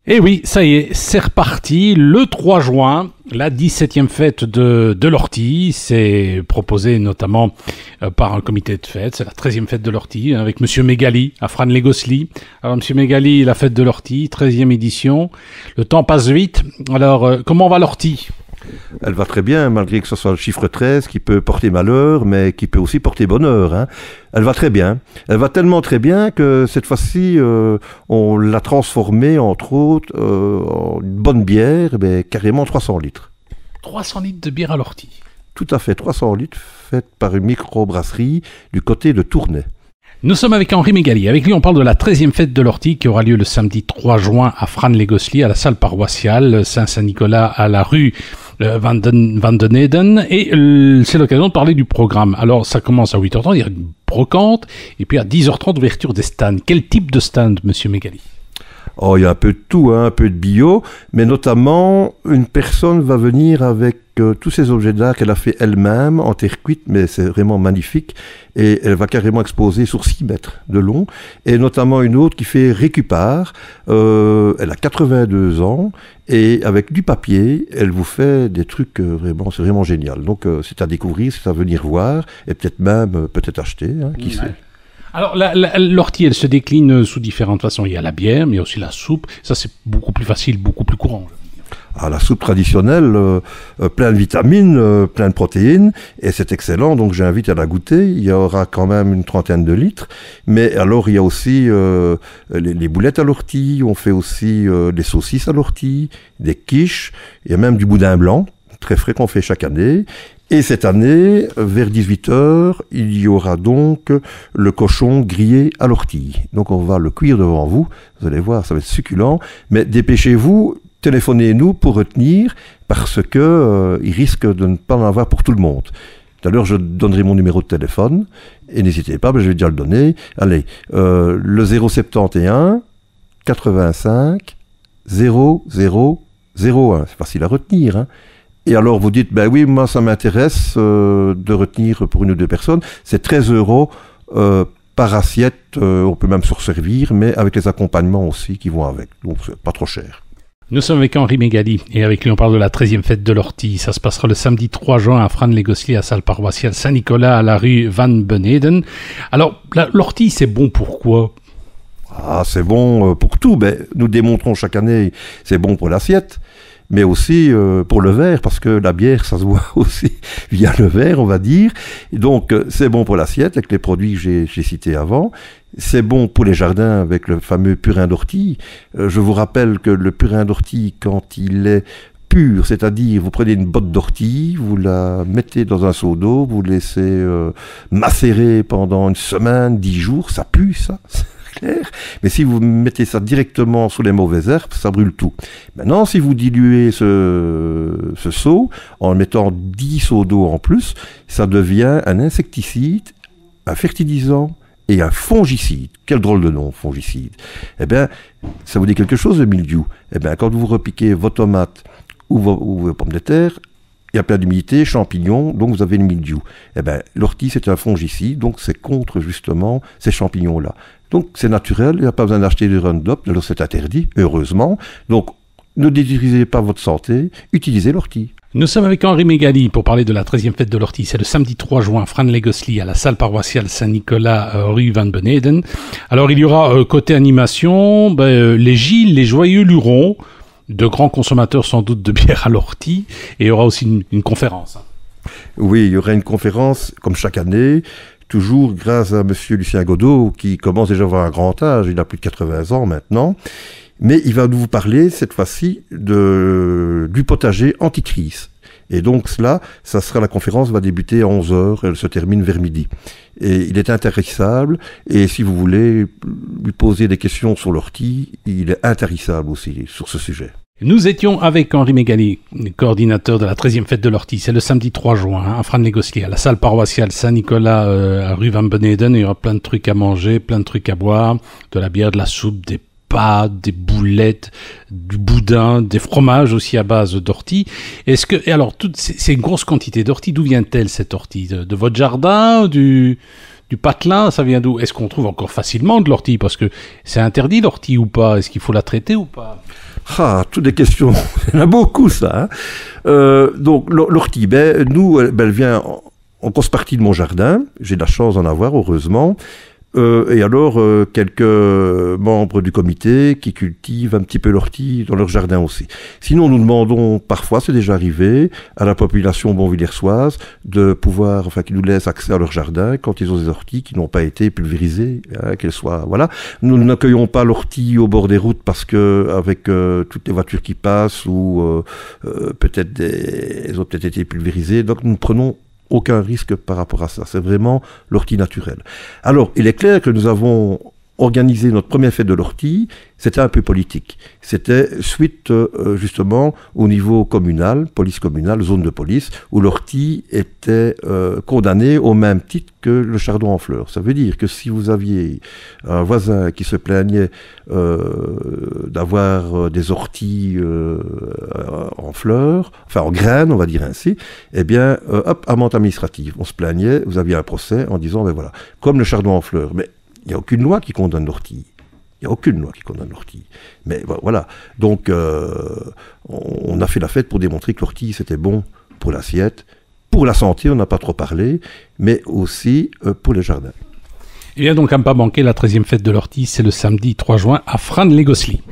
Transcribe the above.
Et oui, ça y est, c'est reparti. Le 3 juin, la 17e fête de l'ortie. C'est proposé notamment par un comité de fête. C'est la 13e fête de l'ortie avec Monsieur Mégali à Fran-les-Gosselis. Alors Monsieur Mégali, la fête de l'ortie, 13e édition. Le temps passe vite. Alors, comment va l'ortie ? Elle va très bien, malgré que ce soit le chiffre 13 qui peut porter malheur, mais qui peut aussi porter bonheur. Hein. Elle va très bien. Elle va tellement très bien que cette fois-ci, on l'a transformée, entre autres, en une bonne bière, mais carrément 300 litres. 300 litres de bière à l'ortie. Tout à fait, 300 litres, faite par une microbrasserie du côté de Tournai. Nous sommes avec Henri Mégali. Avec lui, on parle de la 13e fête de l'ortie qui aura lieu le samedi 3 juin à Fran-les-Gosselis, à la salle paroissiale Saint-Nicolas à la rue Van den Eden. Et c'est l'occasion de parler du programme. Alors, ça commence à 8h30, il y a une brocante. Et puis à 10h30, ouverture des stands. Quel type de stand, Monsieur Mégali ? Oh, il y a un peu de tout, hein, un peu de bio, mais notamment, une personne va venir avec tous ces objets d'art qu'elle a fait elle-même, en terre cuite, mais c'est vraiment magnifique, et elle va carrément exposer sur 6 mètres de long, et notamment une autre qui fait récupare, elle a 82 ans, et avec du papier, elle vous fait des trucs vraiment, c'est vraiment génial. Donc c'est à découvrir, c'est à venir voir, et peut-être même, peut-être acheter, hein, qui sait. Alors, l'ortie, elle se décline sous différentes façons. Il y a la bière, mais il y a aussi la soupe. Ça, c'est beaucoup plus facile, beaucoup plus courant. Ah, la soupe traditionnelle, plein de vitamines, plein de protéines, et c'est excellent, donc j'invite à la goûter. Il y aura quand même une 30aine de litres. Mais alors, il y a aussi les boulettes à l'ortie, on fait aussi des saucisses à l'ortie, des quiches, il y a même du boudin blanc, très frais qu'on fait chaque année. Et cette année, vers 18h, il y aura donc le cochon grillé à l'ortie. Donc on va le cuire devant vous, vous allez voir, ça va être succulent. Mais dépêchez-vous, téléphonez-nous pour retenir, parce que il risque de ne pas en avoir pour tout le monde. Tout à l'heure, je donnerai mon numéro de téléphone, et n'hésitez pas, je vais déjà le donner. Allez, le 071 85 00 01, c'est facile à retenir, hein. Et alors vous dites, ben oui, moi ça m'intéresse de retenir pour une ou deux personnes, c'est 13 € par assiette, on peut même se resservir, mais avec les accompagnements aussi qui vont avec, donc c'est pas trop cher. Nous sommes avec Henri Mégali, et avec lui on parle de la 13e fête de l'ortie. Ça se passera le samedi 3 juin à Fran-les-Gosselis, à salle paroissiale Saint-Nicolas, à la rue Van den Eden. Alors, l'ortie, c'est bon pourquoi ? Ah, c'est bon pour tout, ben, nous démontrons chaque année, c'est bon pour l'assiette. Mais aussi pour le verre, parce que la bière, ça se voit aussi via le verre, on va dire. Et donc, c'est bon pour l'assiette, avec les produits que j'ai cités avant. C'est bon pour les jardins, avec le fameux purin d'ortie. Je vous rappelle que le purin d'ortie, quand il est pur, c'est-à-dire vous prenez une botte d'ortie, vous la mettez dans un seau d'eau, vous laissez macérer pendant une semaine, 10 jours, ça pue, ça. Clair. Mais si vous mettez ça directement sous les mauvaises herbes, ça brûle tout. Maintenant, si vous diluez ce seau en mettant 10 seaux d'eau en plus, ça devient un insecticide, un fertilisant et un fongicide. Quel drôle de nom, fongicide. Eh bien, ça vous dit quelque chose, le mildiou. Eh bien, quand vous repiquez vos tomates ou vos pommes de terre, il y a plein d'humidité, champignons, donc vous avez le mildiou. Eh bien, l'ortie, c'est un fongicide, donc c'est contre justement ces champignons-là. Donc c'est naturel, il n'y a pas besoin d'acheter du Roundup, alors c'est interdit, heureusement. Donc ne détruisez pas votre santé, utilisez l'ortie. Nous sommes avec Henri Mégali pour parler de la 13e fête de l'ortie. C'est le samedi 3 juin à Fran-les-Gosselis, à la salle paroissiale Saint-Nicolas, rue Van den Eden. Alors il y aura côté animation, les Gilles, les joyeux lurons, de grands consommateurs sans doute de bière à l'ortie, et il y aura aussi une conférence. Oui, il y aura une conférence, comme chaque année, toujours grâce à monsieur Lucien Godot, qui commence déjà à avoir un grand âge, il a plus de 80 ans maintenant, mais il va nous parler cette fois-ci du potager anti-crise. Et donc la conférence va débuter à 11h, elle se termine vers midi. Et il est intarissable, et si vous voulez lui poser des questions sur l'ortie, il est intarissable aussi sur ce sujet. Nous étions avec Henri Mégali, coordinateur de la 13e fête de l'ortie. C'est le samedi 3 juin à Fran-les-Gosselis, à la salle paroissiale Saint-Nicolas, à rue Van den Eden. Il y aura plein de trucs à manger, plein de trucs à boire, de la bière, de la soupe, des pâtes, des boulettes, du boudin, des fromages aussi à base d'ortie. Alors, c'est une grosse quantité d'ortie. D'où vient-elle cette ortie ? De votre jardin, du du patelin, ça vient d'où? Est-ce qu'on trouve encore facilement de l'ortie? Parce que c'est interdit l'ortie ou pas? Est-ce qu'il faut la traiter ou pas? Ah, toutes des questions. Il y en a beaucoup, ça. Donc, l'ortie, nous, elle vient en grosse partie de mon jardin. J'ai de la chance d'en avoir, heureusement. Et alors, quelques membres du comité qui cultivent un petit peu l'ortie dans leur jardin aussi. Sinon, nous demandons parfois, c'est déjà arrivé, à la population bonvillersoise de pouvoir, qui nous laisse accès à leur jardin quand ils ont des orties qui n'ont pas été pulvérisées, qu'elles soient, voilà. Nous n'accueillons pas l'ortie au bord des routes parce que, avec toutes les voitures qui passent ou peut-être elles ont peut-être été pulvérisées, donc nous prenons aucun risque par rapport à ça. C'est vraiment l'ortie naturelle. Alors, il est clair que nous avons organisé notre première fête de l'ortie. C'était un peu politique. C'était suite, justement, au niveau communal, police communale, zone de police, où l'ortie était condamnée au même titre que le chardon en fleurs. Ça veut dire que si vous aviez un voisin qui se plaignait d'avoir des orties en fleurs, en graines, on va dire ainsi, eh bien, amende administrative. On se plaignait, vous aviez un procès en disant, voilà, comme le chardon en fleurs, mais il n'y a aucune loi qui condamne l'ortie. Il n'y a aucune loi qui condamne l'ortie. Mais voilà. Donc, on a fait la fête pour démontrer que l'ortie, c'était bon pour l'assiette. Pour la santé, on n'a pas trop parlé, mais aussi pour les jardins. Et bien donc, à ne pas manquer, la 13e fête de l'ortie, c'est le samedi 3 juin à Frasnes-lès-Gosselies.